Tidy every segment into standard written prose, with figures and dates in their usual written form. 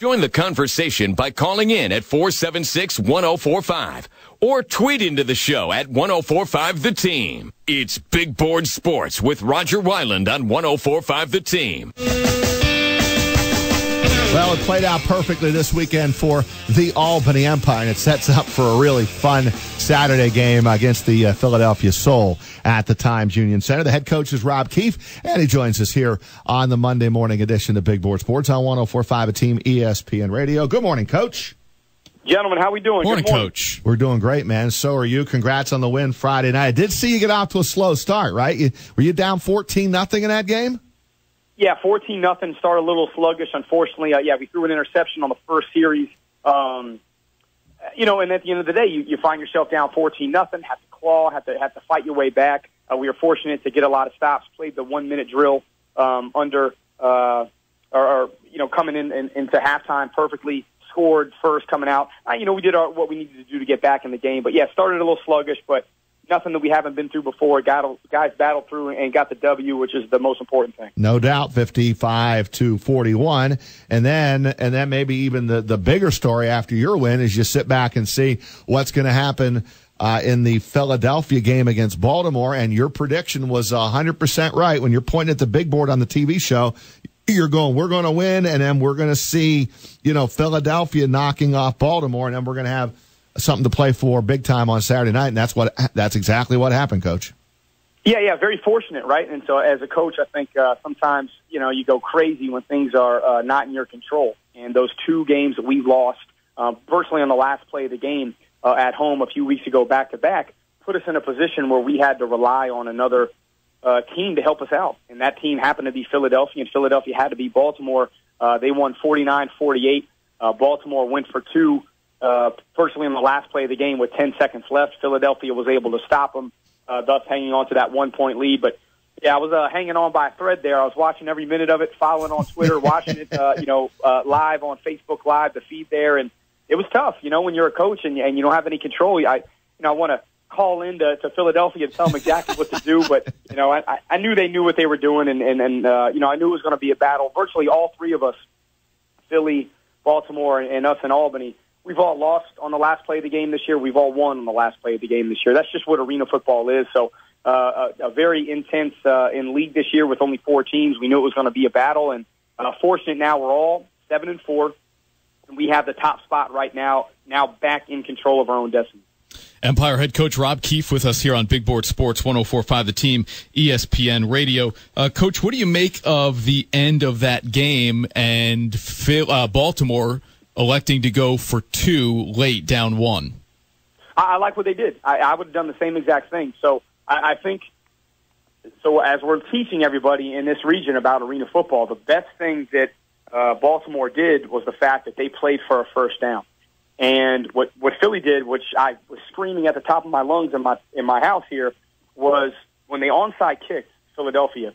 Join the conversation by calling in at 476-1045 or tweet into the show at 1045 The Team. It's Big Board Sports with Roger Weiland on 1045 The Team. Well, it played out perfectly this weekend for the Albany Empire, and it sets up for a really fun Saturday game against the Philadelphia Soul at the Times Union Center. The head coach is Rob Keefe, and he joins us here on the Monday morning edition of Big Board Sports on 104.5 A Team ESPN Radio. Good morning, Coach. Gentlemen, how we doing? Morning, Good morning, Coach. We're doing great, man. So are you. Congrats on the win Friday night. I did see you get off to a slow start, right? Were you down 14-0 in that game? Yeah, 14-0. Started a little sluggish, unfortunately. We threw an interception on the first series. And at the end of the day, you find yourself down 14-0, have to claw, have to fight your way back. We were fortunate to get a lot of stops, played the 1-minute drill coming into halftime perfectly, scored first coming out. We did what we needed to do to get back in the game. But, yeah, started a little sluggish, but nothing that we haven't been through before. Guys battled through and got the W, which is the most important thing. No doubt, 55-41. And then maybe even the bigger story after your win is you sit back and see what's going to happen in the Philadelphia game against Baltimore. And your prediction was 100% right. When you're pointing at the big board on the TV show, you're going, we're going to win, and then we're going to see, Philadelphia knocking off Baltimore, and then we're going to have something to play for big time on Saturday night, and that's exactly what happened, Coach. Yeah, very fortunate, right? And so as a coach, I think sometimes, you go crazy when things are not in your control. And those two games that we lost virtually on the last play of the game at home a few weeks ago back-to-back put us in a position where we had to rely on another team to help us out. And that team happened to be Philadelphia, and Philadelphia had to beat Baltimore. They won 49-48. Baltimore went for two. Virtually in the last play of the game with 10 seconds left. Philadelphia was able to stop them, thus hanging on to that 1-point lead. But, yeah, I was hanging on by a thread there. I was watching every minute of it, following on Twitter, watching it, live on Facebook Live, the feed there. And it was tough, when you're a coach and you don't have any control. I want to call in to Philadelphia and tell them exactly what to do. But, I knew they knew what they were doing. And I knew it was going to be a battle. Virtually all three of us, Philly, Baltimore, and us in Albany, we've all lost on the last play of the game this year. We've all won on the last play of the game this year. That's just what arena football is. So a very intense in league this year with only 4 teams. We knew it was going to be a battle. And fortunate now we're all 7-4. And we have the top spot right now back in control of our own destiny. Empire head coach Rob Keefe with us here on Big Board Sports 104.5 The Team ESPN Radio. Coach, what do you make of the end of that game and Baltimore electing to go for 2 late, down 1? I like what they did. I would have done the same exact thing. So I think, as we're teaching everybody in this region about arena football, the best thing that Baltimore did was the fact that they played for a first down. And what Philly did, which I was screaming at the top of my lungs in my house here, was when they onside kicked Philadelphia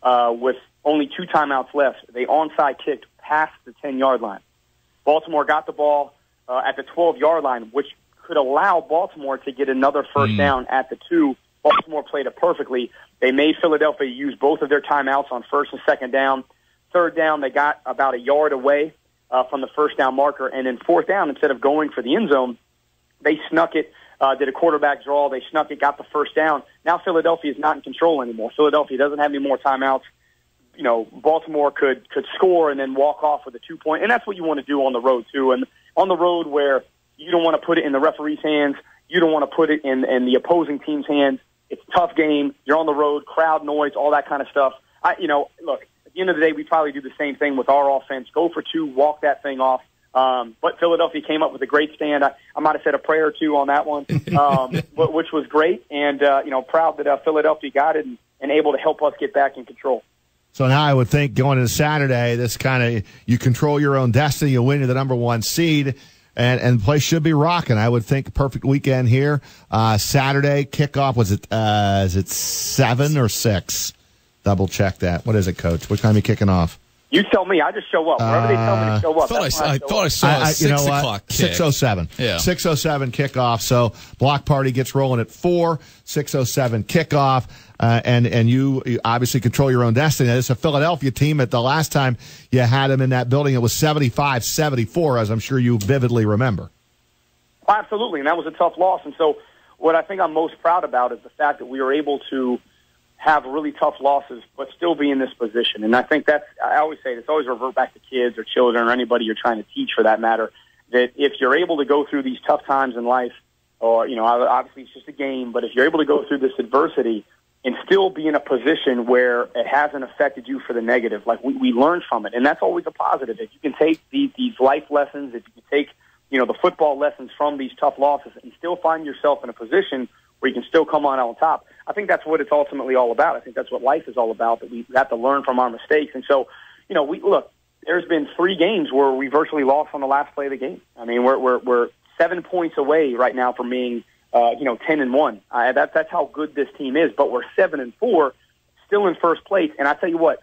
with only 2 timeouts left, they onside kicked past the 10-yard line. Baltimore got the ball at the 12-yard line, which could allow Baltimore to get another first down at the 2. Baltimore played it perfectly. They made Philadelphia use both of their timeouts on first and second down. Third down, they got about a yard away from the first down marker. And then fourth down, instead of going for the end zone, they snuck it, did a quarterback draw. They snuck it, got the first down. Now Philadelphia is not in control anymore. Philadelphia doesn't have any more timeouts. Baltimore could score and then walk off with a 2-point. And that's what you want to do on the road, too. And on the road where you don't want to put it in the referee's hands, you don't want to put it in the opposing team's hands. It's a tough game. You're on the road, crowd noise, all that kind of stuff. Look, at the end of the day, we probably do the same thing with our offense. Go for 2, walk that thing off. But Philadelphia came up with a great stand. I might have said a prayer or 2 on that one, which was great. And, proud that Philadelphia got it and able to help us get back in control. So now I would think going into Saturday, this kind of, you control your own destiny, you win, you're the number 1 seed, and the place should be rocking. I would think perfect weekend here. Saturday kickoff, is it 7 or 6? Double check that. What is it, Coach? What time are you kicking off? You tell me. I just show up. Wherever they tell me to show up. I thought I saw a 6 o'clock kick. 6:07. Yeah. 6:07 kickoff. So block party gets rolling at 4. 6:07 kickoff. And you obviously control your own destiny. It's a Philadelphia team. At the last time you had them in that building, it was 75-74, as I'm sure you vividly remember. Absolutely, and that was a tough loss. And so what I think I'm most proud about is the fact that we were able to have really tough losses, but still be in this position. And I think I always say this, always revert back to kids or children or anybody you're trying to teach for that matter, that if you're able to go through these tough times in life, or, obviously it's just a game, but if you're able to go through this adversity and still be in a position where it hasn't affected you for the negative, like we learned from it. And that's always a positive. If you can take these life lessons, if you can take, the football lessons from these tough losses and still find yourself in a position where you can still come on top, I think that's what it's ultimately all about. I think that's what life is all about, that we have to learn from our mistakes. And so, there's been 3 games where we virtually lost on the last play of the game. I mean, we're 7 points away right now from being, 10-1. That's how good this team is. But we're 7-4, still in first place. And I tell you what,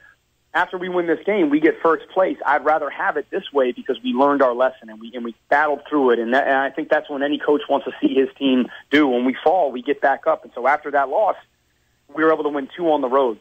after we win this game, we get first place. I'd rather have it this way because we learned our lesson and we battled through it. And I think that's when any coach wants to see his team do. When we fall, we get back up. And so after that loss, we were able to win 2 on the road.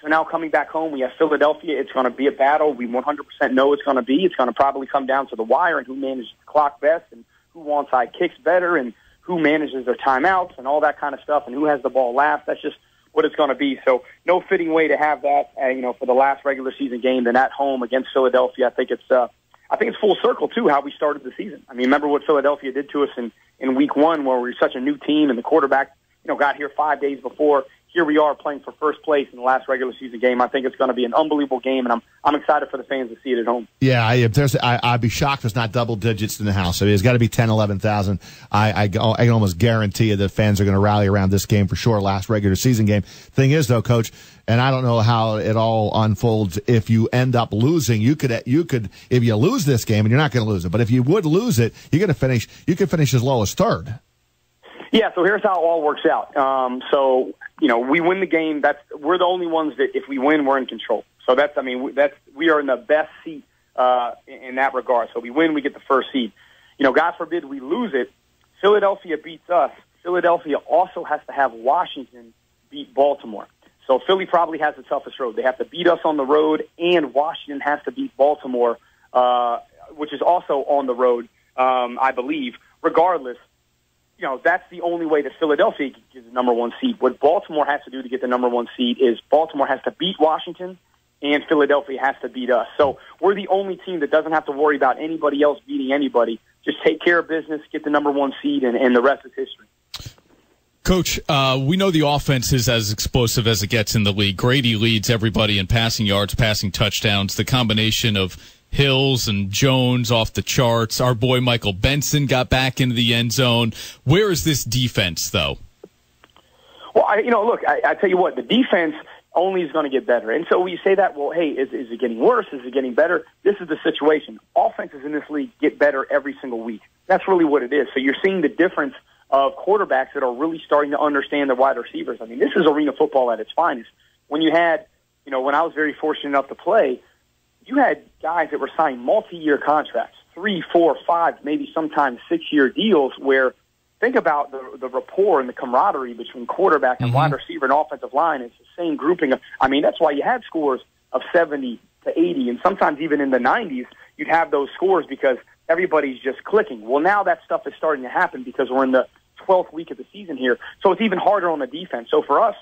So now coming back home, we have Philadelphia. It's going to be a battle. We 100% know it's going to be. It's going to probably come down to the wire and who manages the clock best and who wants high kicks better and who manages their timeouts and all that kind of stuff and who has the ball last. That's just what it's going to be. So no fitting way to have that, for the last regular season game than at home against Philadelphia. I think it's full circle too how we started the season. I mean, remember what Philadelphia did to us in week 1 where we were such a new team and the quarterback, got here 5 days before. Here we are playing for first place in the last regular season game. I think it's going to be an unbelievable game, and I'm excited for the fans to see it at home. Yeah, I'd be shocked if it's not double digits in the house. I mean, it's got to be 10, 11,000. I can almost guarantee you that fans are going to rally around this game for sure, last regular season game. Thing is, though, Coach, and I don't know how it all unfolds. If you end up losing, you could if you lose this game, and you're not going to lose it, but if you would lose it, you could finish as low as third. Yeah, so here's how it all works out. We win the game. We're the only ones that if we win, we're in control. So we are in the best seat in that regard. So we win, we get the first seed. God forbid we lose it. Philadelphia beats us. Philadelphia also has to have Washington beat Baltimore. So Philly probably has the toughest road. They have to beat us on the road, and Washington has to beat Baltimore, which is also on the road, I believe. Regardless, that's the only way that Philadelphia can get the number 1 seed. What Baltimore has to do to get the number 1 seed is Baltimore has to beat Washington and Philadelphia has to beat us. So we're the only team that doesn't have to worry about anybody else beating anybody. Just take care of business, get the number 1 seed, and the rest is history. Coach, we know the offense is as explosive as it gets in the league. Grady leads everybody in passing yards, passing touchdowns. The combination of Hills and Jones off the charts. Our boy Michael Benson got back into the end zone. Where is this defense, though? Well, I tell you what, the defense only is going to get better. And so when you say that, well, hey, is it getting worse? Is it getting better? This is the situation. Offenses in this league get better every single week. That's really what it is. So you're seeing the difference of quarterbacks that are really starting to understand their wide receivers. I mean, this is arena football at its finest. When you had, when I was very fortunate enough to play, you had guys that were signing multi-year contracts, 3, 4, 5, maybe sometimes 6-year deals where think about the rapport and the camaraderie between quarterback and wide receiver and offensive line. It's the same grouping. That's why you had scores of 70 to 80, and sometimes even in the 90s, you'd have those scores because everybody's just clicking. Well, now that stuff is starting to happen because we're in the 12th week of the season here, so it's even harder on the defense. So for us,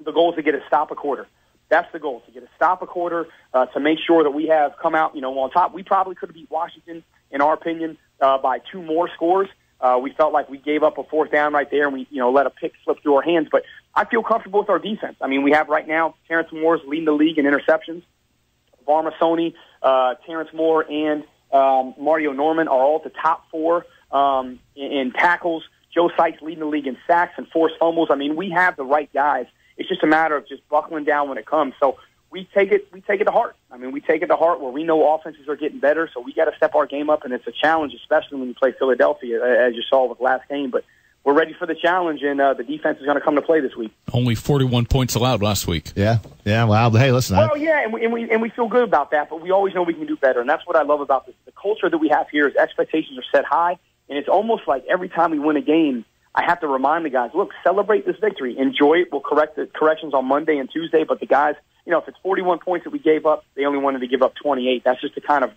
the goal is to get a stop a quarter. That's the goal, to get a stop a quarter, to make sure that we have come out, on top. We probably could have beat Washington, in our opinion, by 2 more scores. We felt like we gave up a 4th down right there, and we, let a pick slip through our hands. But I feel comfortable with our defense. I mean, we have right now Terrence Moore's leading the league in interceptions. Varmasoni, Terrence Moore, and Mario Norman are all at the top 4 in tackles. Joe Sykes leading the league in sacks and forced fumbles. I mean, we have the right guys. It's just a matter of just buckling down when it comes. So we take it to heart. I mean, we take it to heart where we know offenses are getting better, so we got to step our game up, and it's a challenge, especially when you play Philadelphia, as you saw with last game. But we're ready for the challenge, and the defense is going to come to play this week. Only 41 points allowed last week. Yeah. Well, hey, listen. Well, yeah, and we feel good about that, but we always know we can do better, and that's what I love about this. The culture that we have here is expectations are set high, and it's almost like every time we win a game, I have to remind the guys, look, celebrate this victory. Enjoy it. We'll correct the corrections on Monday and Tuesday, but the guys, if it's 41 points that we gave up, they only wanted to give up 28. That's just the kind of,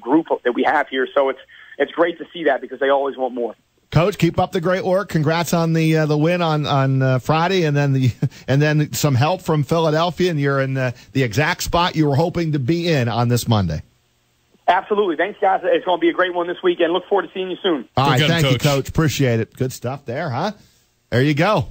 group that we have here. So it's great to see that because they always want more. Coach, keep up the great work. Congrats on the win on Friday, and then some help from Philadelphia, and you're in the exact spot you were hoping to be in on this Monday. Absolutely. Thanks, guys. It's going to be a great one this weekend. Look forward to seeing you soon. All right, thank you, Coach. Appreciate it. Good stuff there, huh? There you go.